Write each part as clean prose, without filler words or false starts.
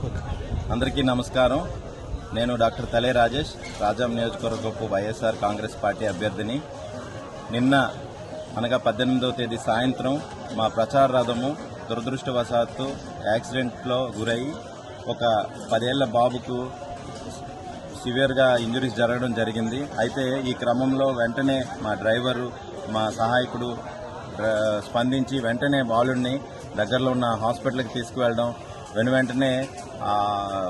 అందరికీ నమస్కారం. నేను డాక్టర్ తలే రాజేష్, రాజాం నియోజకవర్గపు వైఎస్ఆర్ కాంగ్రెస్ పార్టీ అభ్యర్థిని. నిన్న అనగా 18వ తేదీ సాయంత్రం మా ప్రచార రథము దురదృష్టవశాత్తు యాక్సిడెంట్లో గురై ఒక 10 ఏళ్ల బాబుకు సివియర్గా ఇంజరీస్ జరగడం జరిగింది. అయితే ఈ క్రమంలో వెంటనే మా డ్రైవరు, మా సహాయకుడు స్పందించి వెంటనే బాలుడిని దగ్గరలో ఉన్న హాస్పిటల్కి తీసుకువెళ్ళడం, వెంటనే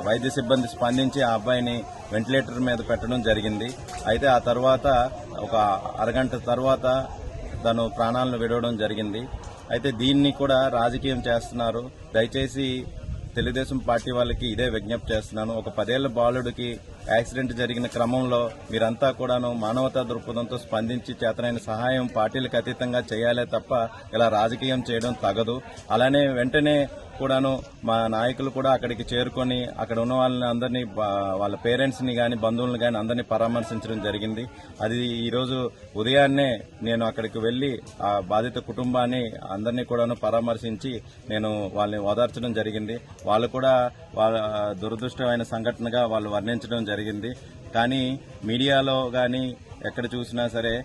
వైద్య సిబ్బంది స్పందించి ఆ అబ్బాయిని వెంటిలేటర్ మీద పెట్టడం జరిగింది. అయితే ఆ తర్వాత ఒక అరగంట తర్వాత తను ప్రాణాలను విడవడం జరిగింది. అయితే దీన్ని కూడా రాజకీయం చేస్తున్నారు. దయచేసి తెలుగుదేశం పార్టీ వాళ్ళకి ఇదే విజ్ఞప్తి చేస్తున్నాను. ఒక 10 ఏళ్ల బాలుడికి యాక్సిడెంట్ జరిగిన క్రమంలో మీరంతా కూడాను మానవతా దృక్పథంతో స్పందించి చేతనైన సహాయం పార్టీలకు అతీతంగా చేయాలే తప్ప ఇలా రాజకీయం చేయడం తగదు. అలానే వెంటనే కూడాను మా నాయకులు కూడా అక్కడికి చేరుకొని అక్కడ ఉన్న వాళ్ళని అందరినీ, వాళ్ళ పేరెంట్స్ని కానీ బంధువులను కానీ అందరినీ పరామర్శించడం జరిగింది. అది ఈరోజు ఉదయాన్నే నేను అక్కడికి వెళ్లి ఆ బాధిత కుటుంబాన్ని అందరినీ కూడాను పరామర్శించి నేను వాళ్ళని ఓదార్చడం జరిగింది. వాళ్ళు కూడా వాళ్ళ దురదృష్టమైన సంఘటనగా వాళ్ళు వర్ణించడం జరిగింది. కానీ మీడియాలో కానీ ఎక్కడ చూసినా సరే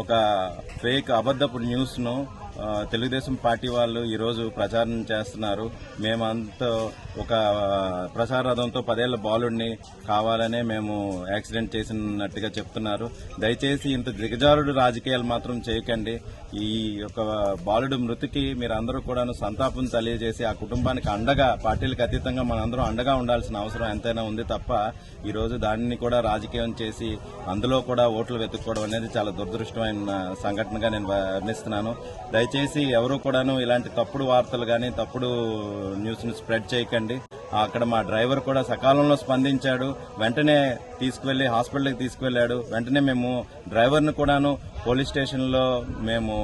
ఒక ఫేక్ అబద్ధపు న్యూస్ను తెలుగుదేశం పార్టీ వాళ్ళు ఈరోజు ప్రచారం చేస్తున్నారు. మేమంతా ఒక ప్రచార రథంతో 10 ఏళ్ల బాలుడిని కావాలనే మేము యాక్సిడెంట్ చేసినట్టుగా చెప్తున్నారు. దయచేసి ఇంత దిగజారుడు రాజకీయాలు మాత్రం చేయకండి. ఈ యొక్క బాలుడు మృతికి మీరందరూ కూడాను సంతాపం తెలియజేసి ఆ కుటుంబానికి అండగా, పార్టీలకు అతీతంగా మనందరం అండగా ఉండాల్సిన అవసరం ఎంతైనా ఉంది తప్ప ఈరోజు దానిని కూడా రాజకీయం చేసి అందులో కూడా ఓట్లు వెతుక్కోవడం అనేది చాలా దురదృష్టమైన సంఘటనగా నేను వర్ణిస్తున్నాను. దయచేసి ఎవరు కూడాను ఇలాంటి తప్పుడు వార్తలు కానీ తప్పుడు న్యూస్ ను స్ప్రెడ్ చేయకండి. అక్కడ మా డ్రైవర్ కూడా సకాలంలో స్పందించాడు. వెంటనే తీసుకువెళ్లి హాస్పిటల్కి తీసుకువెళ్లాడు. వెంటనే మేము డ్రైవర్ను కూడాను పోలీస్ స్టేషన్లో మేము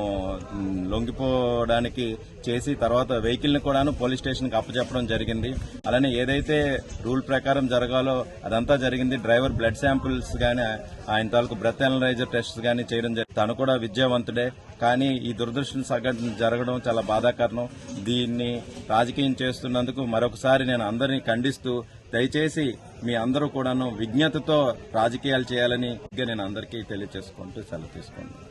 లొంగిపోవడానికి చేసి తర్వాత వెహికల్ ని కూడాను పోలీస్ స్టేషన్కి అప్పచెప్పడం జరిగింది. అలానే ఏదైతే రూల్ ప్రకారం జరగాలో అదంతా జరిగింది. డ్రైవర్ బ్లడ్ శాంపిల్స్ గానీ, ఆయన తాలూకు బ్రెత్ అనలైజర్ టెస్ట్ గానీ చేయడం జరిగింది. తను కూడా విద్యావంతుడే. కానీ ఈ దురదృష్ట సంఘటన జరగడం చాలా బాధాకరం. దీన్ని రాజకీయం చేస్తున్నందుకు మరొకసారి నేను అందరినీ ఖండిస్తూ, దయచేసి మీ అందరూ కూడాను విజ్ఞతతో రాజకీయాలు చేయాలని నేను అందరికీ తెలియజేసుకుంటూ సెలవు తీసుకుంటాను.